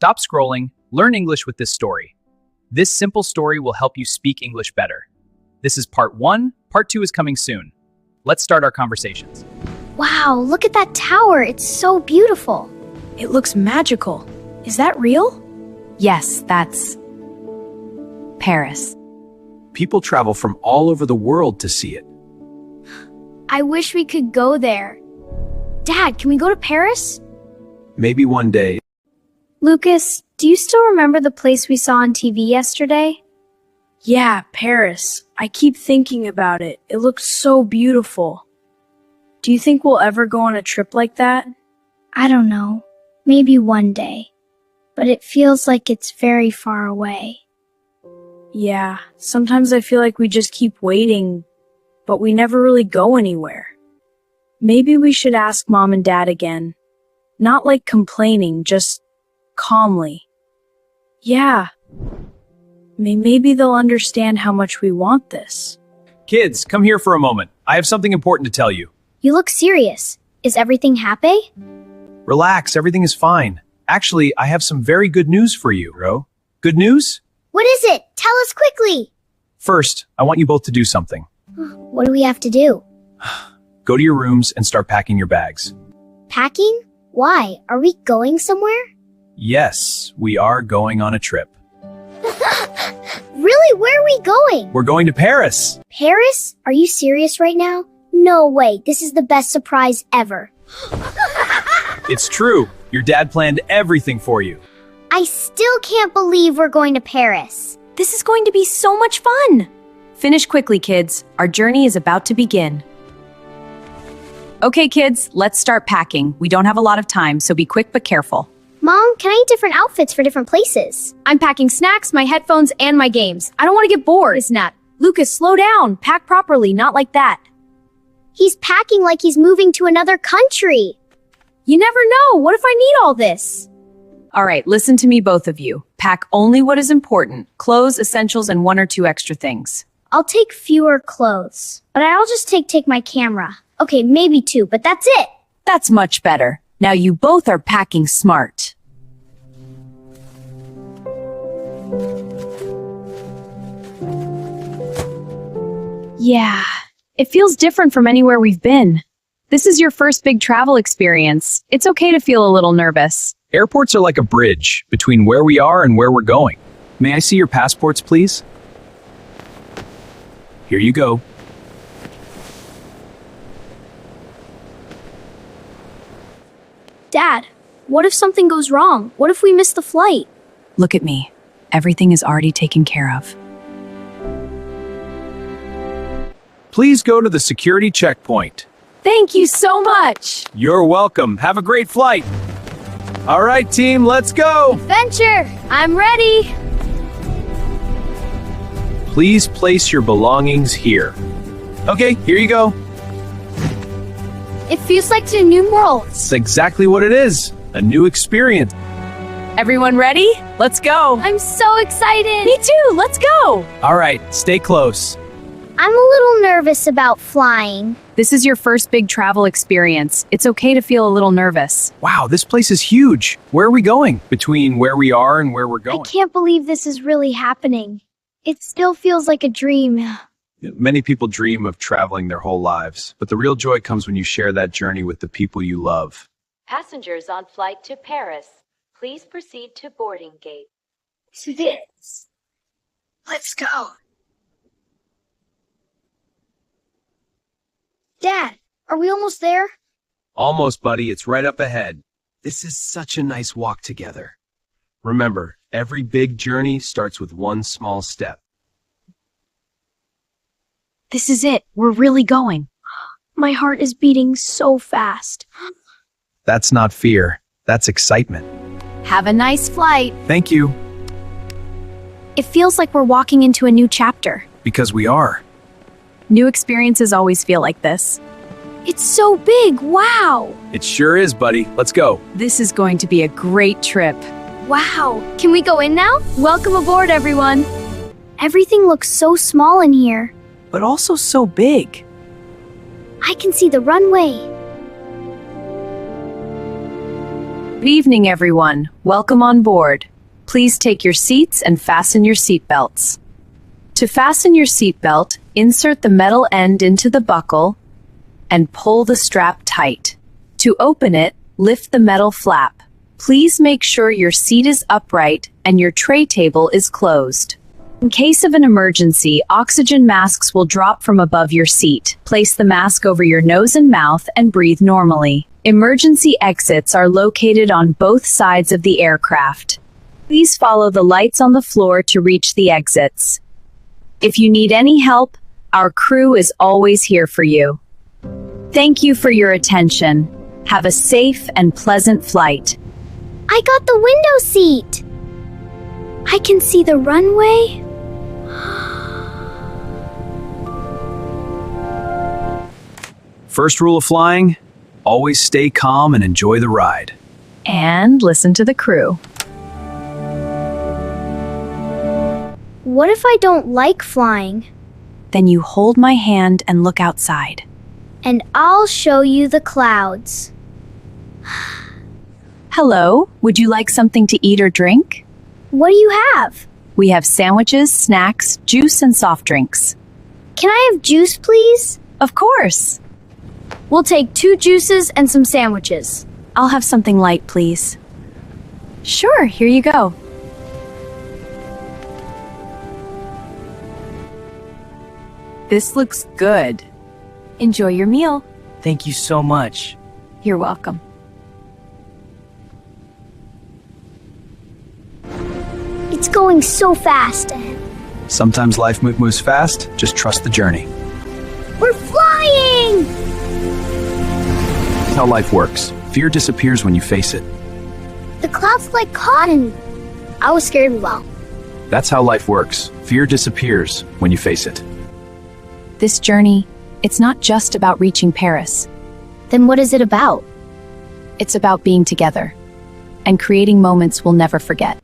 Stop scrolling, learn English with this story. This simple story will help you speak English better. This is part 1, part 2 is coming soon. Let's start our conversations. Wow, look at that tower. It's so beautiful. It looks magical. Is that real? Yes, that's Paris. People travel from all over the world to see it. I wish we could go there. Dad, can we go to Paris? Maybe one day. Lucas, do you still remember the place we saw on TV yesterday? Yeah, Paris. I keep thinking about it. It looks so beautiful. Do you think we'll ever go on a trip like that? I don't know. Maybe one day. But it feels like it's very far away. Yeah, sometimes I feel like we just keep waiting, but we never really go anywhere. Maybe we should ask Mom and Dad again. Not like complaining, just calmly. Yeah. Maybe they'll understand how much we want this. Kids, come here for a moment. I have something important to tell you. You look serious. Is everything happy? Relax, everything is fine. Actually, I have some very good news for you, bro. Good news? What is it? Tell us quickly. First, I want you both to do something. What do we have to do? Go to your rooms and start packing your bags. Packing? Why? Are we going somewhere? Yes, we are going on a trip. Really? Where are we going? We're going to Paris. Paris? Are you serious right now? No way. This is the best surprise ever. It's true. Your dad planned everything for you. I still can't believe we're going to Paris. This is going to be so much fun. Finish quickly, kids. Our journey is about to begin. Okay, kids, let's start packing. We don't have a lot of time, so be quick but careful. Mom, can I get different outfits for different places? I'm packing snacks, my headphones, and my games. I don't want to get bored. Snap. Lucas, slow down. Pack properly, not like that. He's packing like he's moving to another country. You never know. What if I need all this? All right, listen to me, both of you. Pack only what is important. Clothes, essentials, and 1 or 2 extra things. I'll take fewer clothes, but I'll just take my camera. Okay, maybe 2, but that's it. That's much better. Now you both are packing smart. Yeah, it feels different from anywhere we've been. This is your first big travel experience. It's okay to feel a little nervous. Airports are like a bridge between where we are and where we're going. May I see your passports, please? Here you go. Dad, what if something goes wrong? What if we miss the flight? Look at me. Everything is already taken care of. Please go to the security checkpoint. Thank you so much. You're welcome. Have a great flight. All right, team, let's go. Adventure! I'm ready! Please place your belongings here. Okay, here you go. It feels like a new world. It's exactly what it is. A new experience. Everyone ready? Let's go. I'm so excited! Me too, let's go. All right, stay close. I'm a little nervous about flying. This is your first big travel experience. It's okay to feel a little nervous. Wow, this place is huge. Where are we going? Between where we are and where we're going. I can't believe this is really happening. It still feels like a dream. Many people dream of traveling their whole lives, but the real joy comes when you share that journey with the people you love. Passengers on flight to Paris, please proceed to boarding gate. Let's go. Dad, are we almost there? Almost, buddy. It's right up ahead. This is such a nice walk together. Remember, every big journey starts with one small step. This is it. We're really going. My heart is beating so fast. That's not fear. That's excitement. Have a nice flight. Thank you. It feels like we're walking into a new chapter. Because we are. New experiences always feel like this. It's so big, wow! It sure is, buddy. Let's go. This is going to be a great trip. Wow, can we go in now? Welcome aboard, everyone. Everything looks so small in here. But also so big. I can see the runway. Good evening, everyone. Welcome on board. Please take your seats and fasten your seatbelts. To fasten your seatbelt, insert the metal end into the buckle and pull the strap tight. To open it, lift the metal flap. Please make sure your seat is upright and your tray table is closed. In case of an emergency, oxygen masks will drop from above your seat. Place the mask over your nose and mouth and breathe normally. Emergency exits are located on both sides of the aircraft. Please follow the lights on the floor to reach the exits. If you need any help, our crew is always here for you. Thank you for your attention. Have a safe and pleasant flight. I got the window seat. I can see the runway. First rule of flying, always stay calm and enjoy the ride. And listen to the crew. What if I don't like flying? Then you hold my hand and look outside. And I'll show you the clouds. Hello, would you like something to eat or drink? What do you have? We have sandwiches, snacks, juice, and soft drinks. Can I have juice, please? Of course. We'll take 2 juices and some sandwiches. I'll have something light, please. Sure, here you go. This looks good. Enjoy your meal. Thank you so much. You're welcome. It's going so fast. Sometimes life moves fast, just trust the journey. We're flying! That's how life works. Fear disappears when you face it. The clouds look like cotton. I was scared well. That's how life works. Fear disappears when you face it. This journey, it's not just about reaching Paris. Then what is it about? It's about being together and creating moments we'll never forget.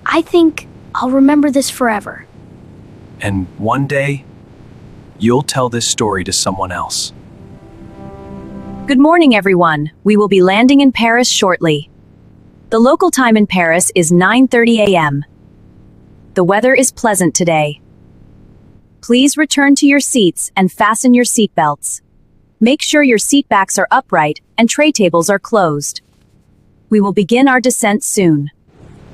I think I'll remember this forever. And one day, you'll tell this story to someone else. Good morning, everyone. We will be landing in Paris shortly. The local time in Paris is 9:30 a.m. The weather is pleasant today. Please return to your seats and fasten your seatbelts. Make sure your seat backs are upright and tray tables are closed. We will begin our descent soon.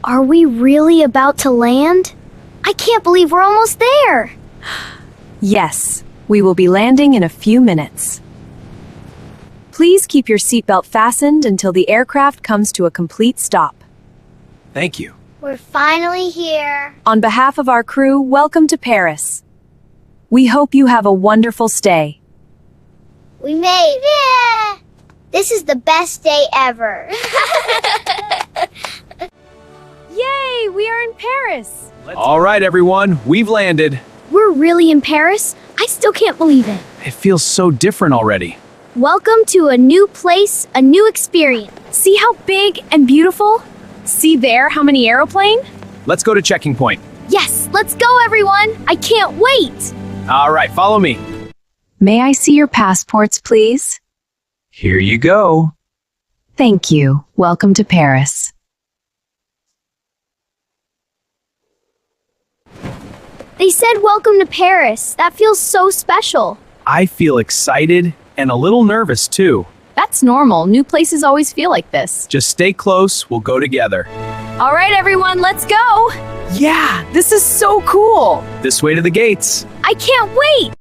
Are we really about to land? I can't believe we're almost there. Yes, we will be landing in a few minutes. Please keep your seatbelt fastened until the aircraft comes to a complete stop. Thank you. We're finally here. On behalf of our crew, welcome to Paris. We hope you have a wonderful stay. We made it. This is the best day ever. Yay, we are in Paris! All right, everyone, we've landed. We're really in Paris? I still can't believe it. It feels so different already. Welcome to a new place, a new experience. See how big and beautiful? See there how many aeroplanes? Let's go to checking point. Yes, let's go, everyone. I can't wait. All right, follow me. May I see your passports, please? Here you go. Thank you. Welcome to Paris. They said welcome to Paris. That feels so special. I feel excited and a little nervous too. That's normal. New places always feel like this. Just stay close, we'll go together. All right, everyone, let's go. Yeah, this is so cool. This way to the gates. I can't wait.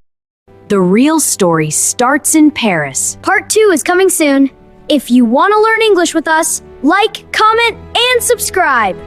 The real story starts in Paris. Part 2 is coming soon. If you want to learn English with us, like, comment, and subscribe.